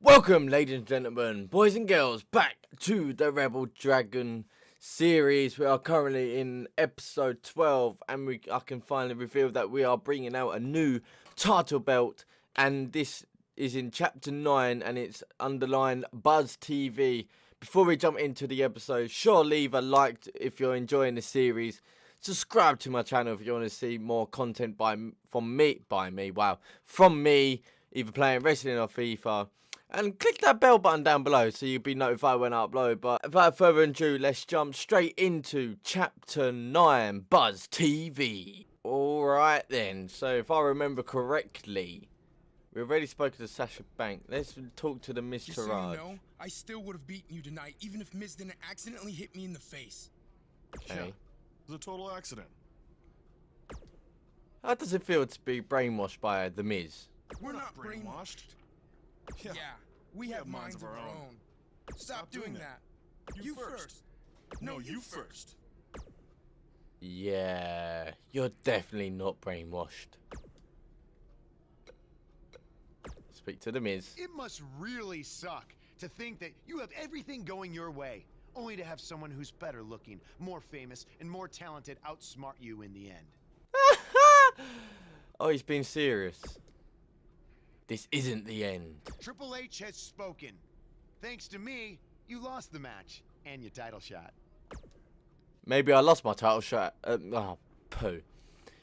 Welcome, ladies and gentlemen, boys and girls, back to the Rebel Dragon series. We are currently in episode 12, and I can finally reveal that we are bringing out a new title belt, and this is in chapter 9, and it's underlined Buzz TV. Before we jump into the episode, sure, leave a like if you're enjoying the series. Subscribe to my channel if you want to see more content from me, either playing wrestling or FIFA. And click that bell button down below so you'll be notified when I upload. But without further ado, let's jump straight into Chapter 9, Buzz TV. Alright then, so if I remember correctly, we already spoke to Sasha Banks. Let's talk to the Miz Just Taraj. so you know, I still would have beaten you tonight, even if Miz didn't accidentally hit me in the face. Okay. Yeah, it was a total accident. How does it feel to be brainwashed by the Miz? We're not brainwashed. Yeah, we have minds of our own. Stop doing that. You first. No, you first. Yeah, you're definitely not brainwashed. Speak to the Miz. It must really suck to think that you have everything going your way, only to have someone who's better looking, more famous, and more talented outsmart you in the end. Oh, he's being serious. This isn't the end. Triple H has spoken. Thanks to me, you lost the match and your title shot. Maybe I lost my title shot.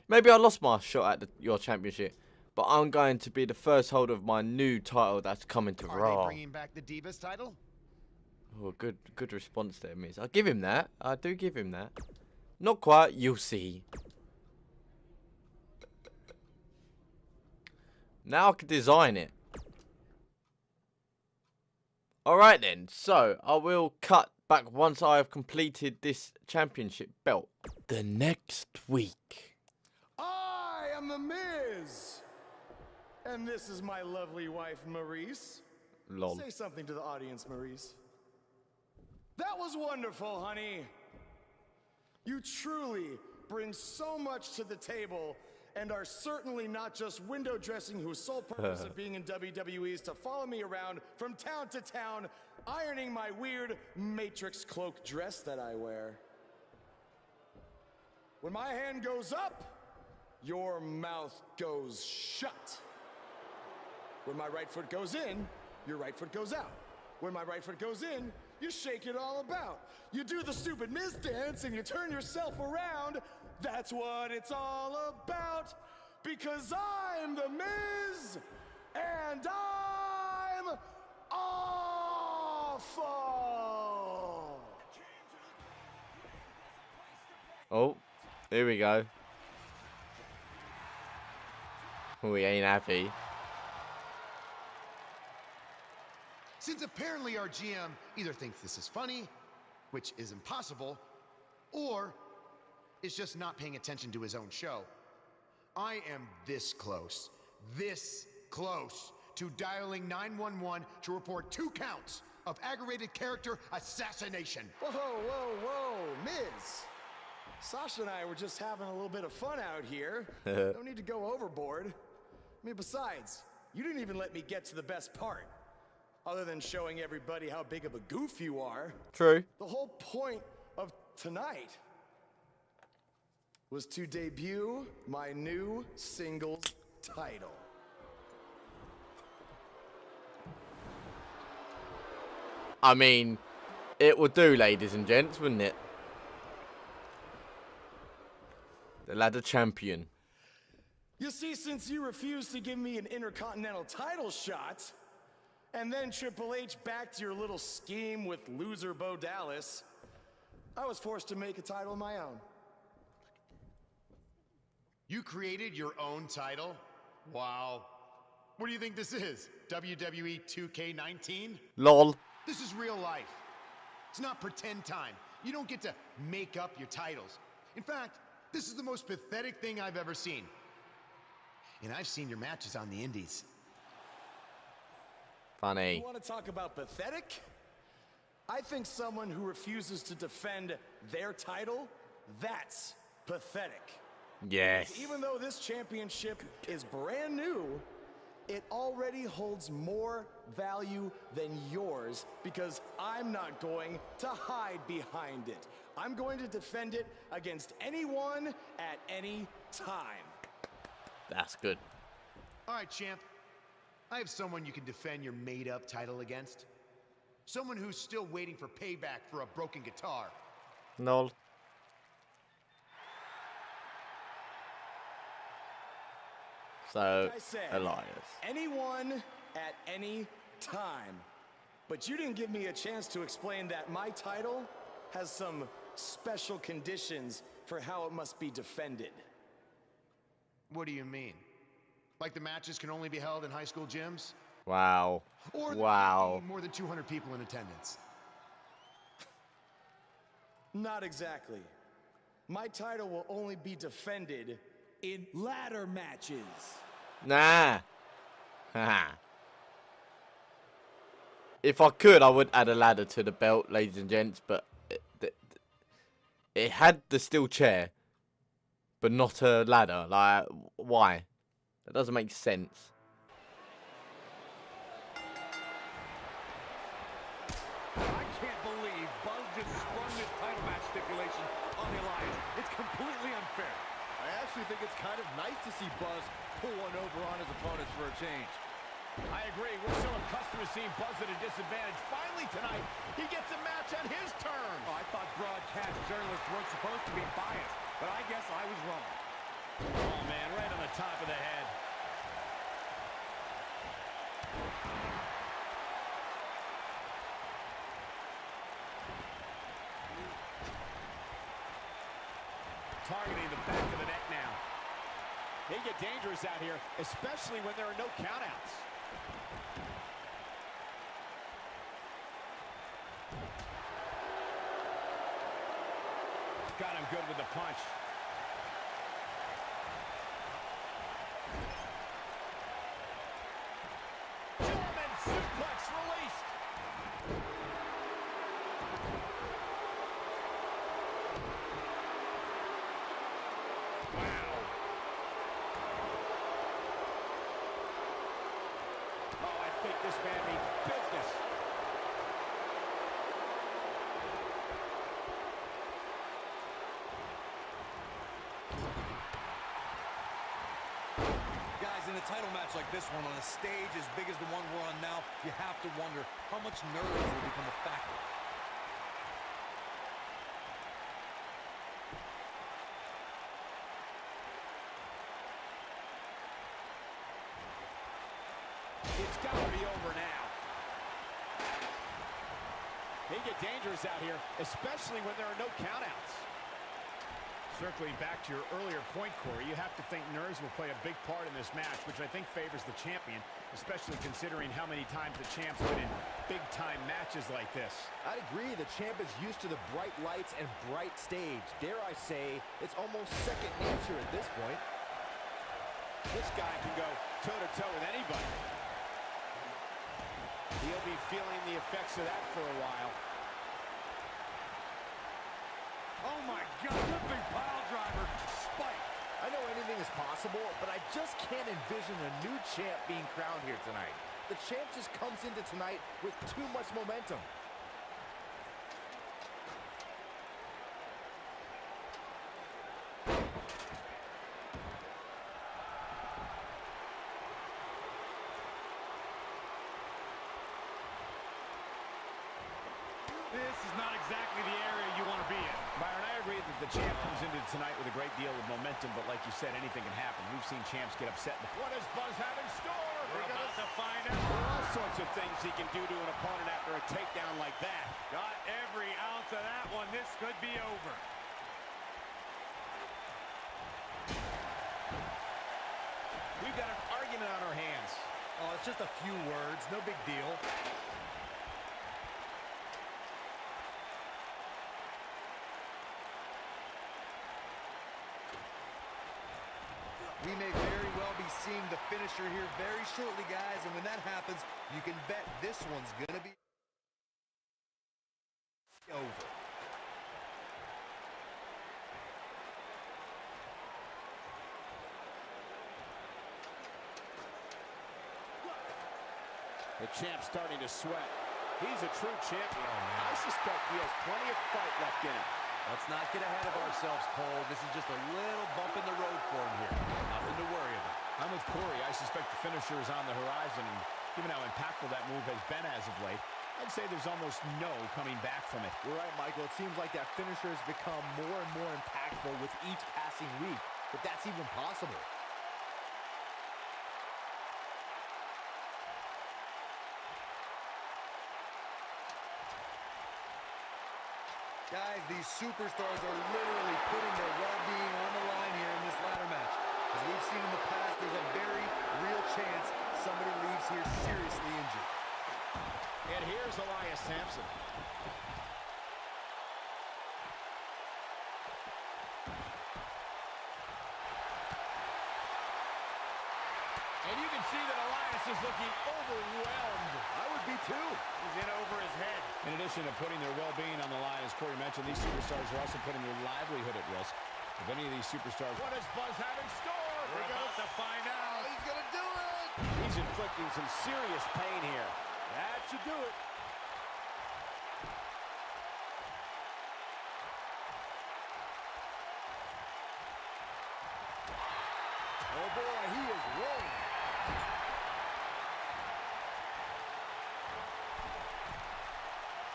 Maybe I lost my shot at your championship, but I'm going to be the first holder of my new title that's coming to Are Raw. they bringing back the Divas title? Oh, good response there, Miz. I give him that. I do give him that. Not quite. You'll see. Now I can design it. Alright then, so I will cut back once I have completed this championship belt. The next week. I am the Miz, and this is my lovely wife, Maurice. Lol. Say something to the audience, Maurice. That was wonderful, honey. You truly bring so much to the table and are certainly not just window dressing whose sole purpose of being in WWE is to follow me around from town to town, ironing my weird Matrix cloak dress that I wear. When my hand goes up, your mouth goes shut. When my right foot goes in, your right foot goes out. When my right foot goes in, you shake it all about. You do the stupid Miz dance and you turn yourself around. That's what it's all about. Because I'm the Miz and I'm awful. Oh, here we go. We ain't happy. Since apparently our GM either thinks this is funny, which is impossible, or is just not paying attention to his own show, I am this close to dialing 911 to report 2 counts of aggravated character assassination. Whoa, Miz. Sasha and I were just having a little bit of fun out here. No need to go overboard. I mean, besides, you didn't even let me get to the best part. Other than showing everybody how big of a goof you are. True. The whole point of tonight was to debut my new singles title. I mean, it would do, ladies and gents, wouldn't it? The ladder champion. You see, since you refused to give me an Intercontinental title shot, and then Triple H backed your little scheme with loser Bo Dallas, I was forced to make a title of my own. You created your own title? Wow. What do you think this is? wwe 2k19? Lol. This is real life. It's not pretend time. You don't get to make up your titles. In fact, this is the most pathetic thing I've ever seen. And I've seen your matches on the indies. Funny. You want to talk about pathetic? I think someone who refuses to defend their title, that's pathetic. Yes. Even though this championship is brand new, it already holds more value than yours because I'm not going to hide behind it. I'm going to defend it against anyone at any time. That's good. All right, champ. I have someone you can defend your made-up title against. Someone who's still waiting for payback for a broken guitar. Null. So, Like I said, Elias. anyone at any time. But you didn't give me a chance to explain that my title has some special conditions for how it must be defended. What do you mean? Like the matches can only be held in high school gyms? Wow. Or there Wow. can't be more than 200 people in attendance? Not exactly. My title will only be defended in ladder matches. Nah. Haha. If I could, I would add a ladder to the belt, ladies and gents, but it had the steel chair, but not a ladder. Like, why? That doesn't make sense. I can't believe Buzz just sprung this title match stipulation on the Alliance. It's completely unfair. I actually think it's kind of nice to see Buzz pull one over on his opponents for a change. I agree. We're so accustomed to seeing Buzz at a disadvantage. Finally tonight, he gets a match on his terms. Oh, I thought broadcast journalists weren't supposed to be biased, but I guess I was wrong. Oh, man, right on the top of the head. Targeting the back of the neck now. They get dangerous out here, especially when there are no countouts. Got him good with the punch. German suplex released. Wow. Oh, I think this man means business. Guys, in a title match like this one, on a stage as big as the one we're on now, you have to wonder how much nerves will become a factor. It's got to be over now. They get dangerous out here, especially when there are no countouts. Circling back to your earlier point, Corey, you have to think nerves will play a big part in this match, which I think favors the champion, especially considering how many times the champ's been in big-time matches like this. I'd agree, the champ is used to the bright lights and bright stage. Dare I say, it's almost second nature at this point. This guy can go toe-to-toe with anybody. He'll be feeling the effects of that for a while. Oh my God, big pile driver, spike. I know anything is possible, but I just can't envision a new champ being crowned here tonight. The champ just comes into tonight with too much momentum. This is not exactly the area you want to be in. Byron, I agree that the champ comes into tonight with a great deal of momentum, but like you said, anything can happen. We've seen champs get upset. What does Buzz have in store? We're about to find out. There are all sorts of things he can do to an opponent after a takedown like that. Got every ounce of that one. This could be over. We've got an argument on our hands. Oh, it's just a few words, no big deal. We may very well be seeing the finisher here very shortly, guys, and when that happens, you can bet this one's gonna be over. The champ's starting to sweat. He's a true champion. I suspect he has plenty of fight left in him. Let's not get ahead of ourselves, Cole. This is just a little bump in the road for him here. Nothing to worry about. I'm with Corey. I suspect the finisher is on the horizon, and given how impactful that move has been as of late, I'd say there's almost no coming back from it. You're right, Michael. It seems like that finisher has become more and more impactful with each passing week, but that's even possible. Guys, these superstars are literally putting their well-being on the line here in this ladder match. As we've seen in the past, there's a very real chance somebody leaves here seriously injured. And here's Elias Sampson. And you can see that Elias is looking overwhelmed. I would be too. He's in over his head. In addition to putting their well-being on the line, as Corey mentioned, these superstars are also putting their livelihood at risk. If any of these superstars... What does Buzz have in store? We're about to find out. He's going to do it. He's inflicting some serious pain here. That should do it. Oh boy, he is rolling.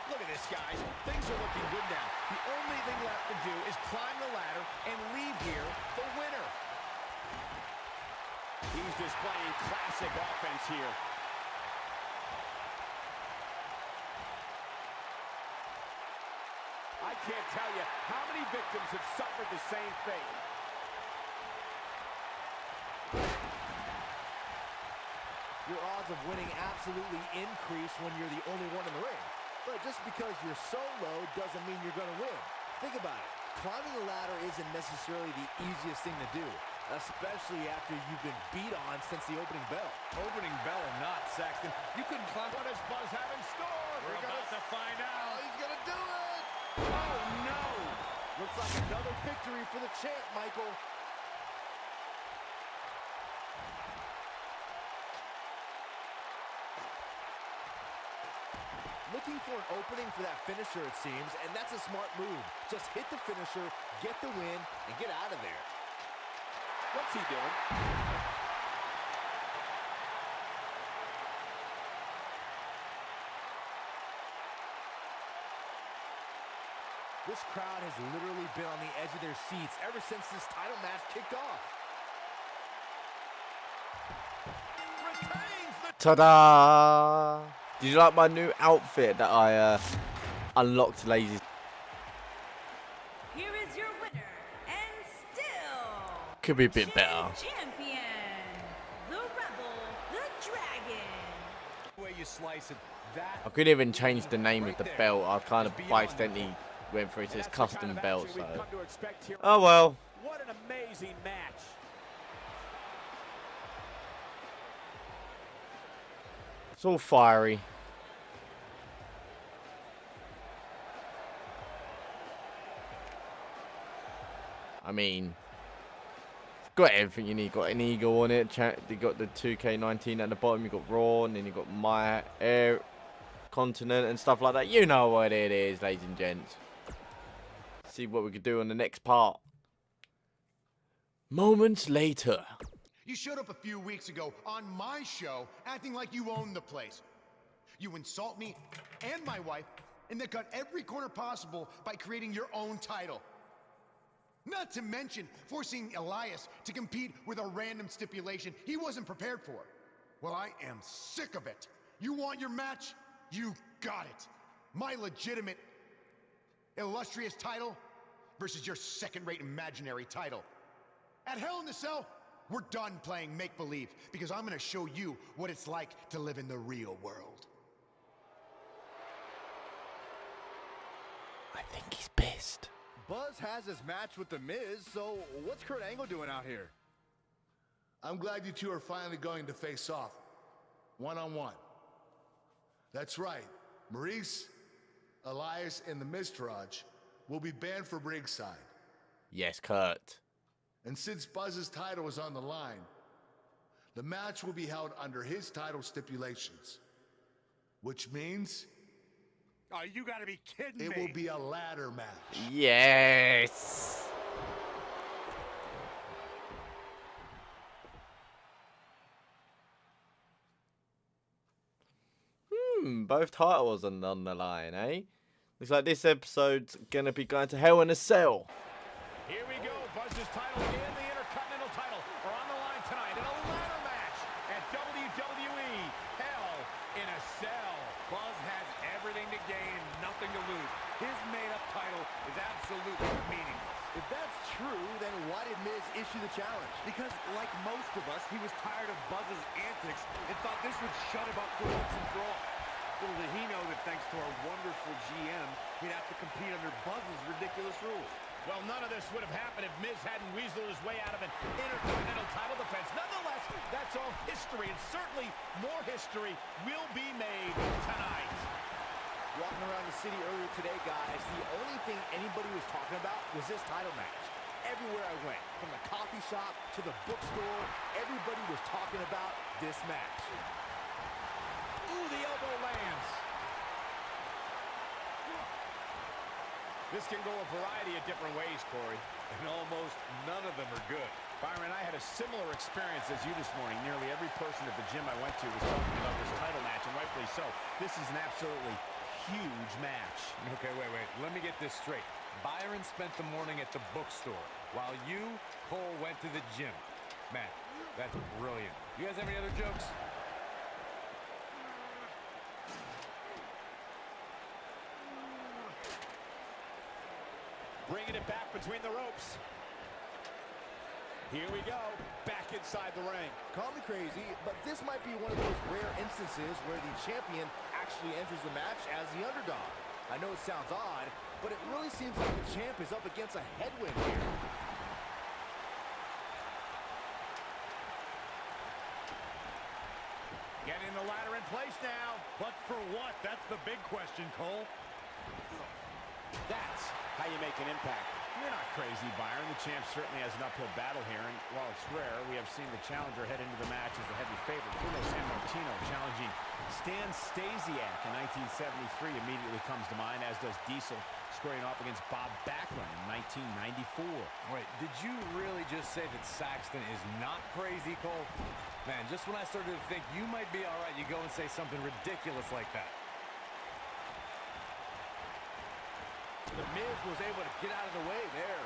Look at this, guys. Things are looking good now. The only thing left to do is climb the ladder and leave here the winner. He's displaying classic offense here. I can't tell you how many victims have suffered the same fate. Your odds of winning absolutely increase when you're the only one in the ring. But just because you're solo doesn't mean you're going to win. Think about it. Climbing the ladder isn't necessarily the easiest thing to do, especially after you've been beat on since the opening bell. Opening bell or not, Saxton, you couldn't climb. What does Buzz have in store? We're about to find out. He's going to do it! Oh, no! Looks like another victory for the champ, Michael. Looking for an opening for that finisher, it seems, and that's a smart move. Just hit the finisher, get the win, and get out of there. What's he doing? This crowd has literally been on the edge of their seats ever since this title match kicked off. Retains the... Ta-da! Did you like my new outfit that I unlocked, ladies? Here is your winner, and still Could be a bit better. champion, the Rebel, the Dragon. The way you slice it, that... I couldn't even change the name of the belt. I kind of by accidentally went for it. It says custom belt, so... Oh well. What an amazing match. It's all fiery. I mean, got everything you need. Got an eagle on it. You got the 2k19 at the bottom. You got Raw, and then you got My Air Continent and stuff like that. You know what it is, ladies and gents. See what we could do on the next part. Moments later. You showed up a few weeks ago on my show acting like you own the place. You insult me and my wife, and then cut every corner possible by creating your own title. Not to mention forcing Elias to compete with a random stipulation he wasn't prepared for. Well, I am sick of it. You want your match? You got it. My legitimate, illustrious title versus your second-rate imaginary title. At Hell in the Cell, we're done playing make-believe because I'm gonna show you what it's like to live in the real world. I think he's pissed. Buzz has his match with The Miz, so what's Kurt Angle doing out here? I'm glad you two are finally going to face off, one-on-one. That's right, Maurice, Elias, and the Miztourage will be banned from ringside. Yes, Kurt. And since Buzz's title is on the line, the match will be held under his title stipulations. which means Oh, you gotta be kidding me. it will be a ladder match. Yes. Both titles are on the line, eh? Looks like this episode's gonna be going to Hell in a Cell. Here we go. Buzz's title and the Intercontinental title are on the line tonight in a ladder match at WWE Hell in a Cell. Buzz has everything to gain, nothing to lose. His made-up title is absolutely meaningless. If that's true, then why did Miz issue the challenge? Because, like most of us, he was tired of Buzz's antics and thought this would shut him up for once and for all. Little did he know that thanks to our wonderful GM, he'd have to compete under Buzz's ridiculous rules. Well, none of this would have happened if Miz hadn't weaseled his way out of an Intercontinental title defense. Nonetheless, that's all history, and certainly more history will be made tonight. Walking around the city earlier today, guys, the only thing anybody was talking about was this title match. Everywhere I went, from the coffee shop to the bookstore, everybody was talking about this match. Ooh, the elbow lands. This can go a variety of different ways, Corey, and almost none of them are good. Byron, I had a similar experience as you this morning. Nearly every person at the gym I went to was talking about this title match, and rightfully so. This is an absolutely huge match. Okay, wait. Let me get this straight. Byron spent the morning at the bookstore, while you, Cole, went to the gym. Man, that's brilliant. You guys have any other jokes? Bringing it back between the ropes. Here we go, back inside the ring. Call me crazy, but this might be one of those rare instances where the champion actually enters the match as the underdog. I know it sounds odd, but it really seems like the champ is up against a headwind here. Getting the ladder in place now. But for what? That's the big question, Cole. That's how you make an impact. You're not crazy, Byron. The champ certainly has an uphill battle here, and while it's rare, we have seen the challenger head into the match as the heavy favorite. Bruno Sammartino challenging Stan Stasiak in 1973 immediately comes to mind, as does Diesel squaring off against Bob Backlund in 1994. Wait, did you really just say that Saxton is not crazy, Cole? Man, just when I started to think you might be all right, you go and say something ridiculous like that. The Miz was able to get out of the way there.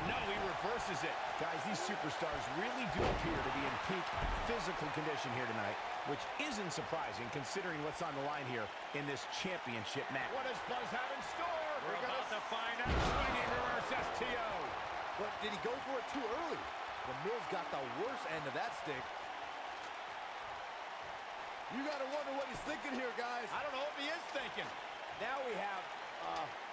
No, he reverses it. Guys, these superstars really do appear to be in peak physical condition here tonight, which isn't surprising considering what's on the line here in this championship match. What does Buzz have in store? We're about to find out. Swinging reverse STO. But did he go for it too early? The Miz got the worst end of that stick. You gotta wonder what he's thinking here, guys. I don't know if he is thinking. Now we have,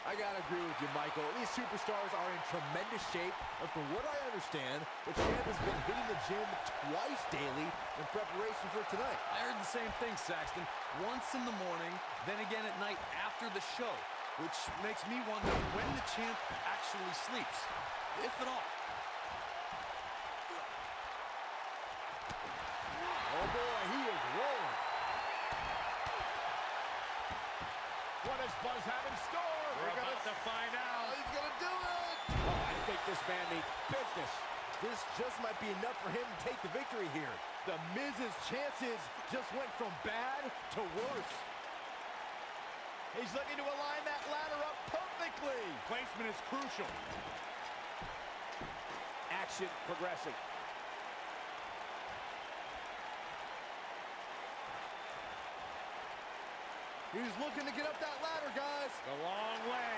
I gotta agree with you, Michael. These superstars are in tremendous shape, and from what I understand, the champ has been hitting the gym twice daily in preparation for tonight. I heard the same thing, Saxton. Once in the morning, then again at night after the show, which makes me wonder when the champ actually sleeps, if at all. Oh boy, he is rolling. What does Buzz have in store? We're about to find out. Oh, he's gonna do it! Oh, I think this man needs business. This just might be enough for him to take the victory here. The Miz's chances just went from bad to worse. He's looking to align that ladder up perfectly. Placement is crucial. Action progressing. He's looking to get up that ladder, guys. A long way.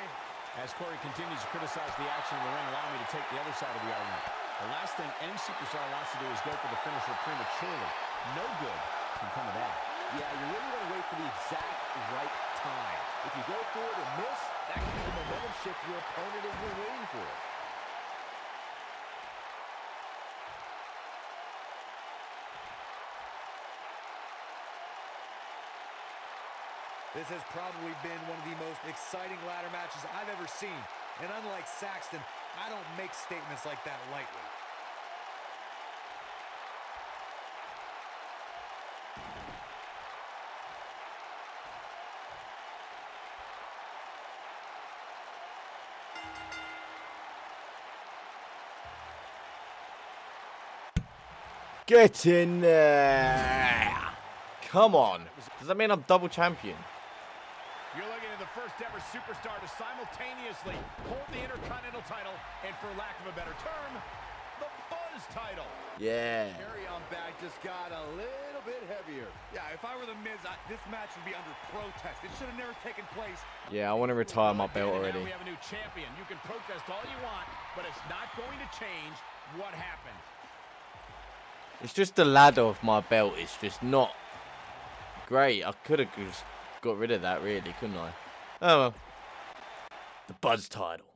As Corey continues to criticize the action in the ring, allow me to take the other side of the argument. The last thing any superstar wants to do is go for the finisher prematurely. No good can come of that. Yeah, you really want to wait for the exact right time. If you go for it and miss, that can be the momentum shift your opponent has been waiting for. This has probably been one of the most exciting ladder matches I've ever seen. And unlike Saxton, I don't make statements like that lightly. Get in there. Come on. Does that mean I'm double champion? You're looking at the first ever superstar to simultaneously hold the Intercontinental title and, for lack of a better term, the Buzz title. Yeah. Carry-on bag just got a little bit heavier. Yeah, if I were the Miz, this match would be under protest. It should have never taken place. Yeah, I want to retire my belt And already. now we have a new champion. You can protest all you want, but it's not going to change what happened. It's just the ladder of my belt. It's just not great. I could have just got rid of that, really, couldn't I? Oh, well. The Buzz title.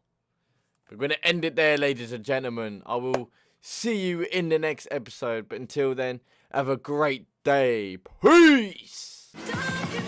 We're going to end it there, ladies and gentlemen. I will see you in the next episode. But until then, have a great day. Peace! Don't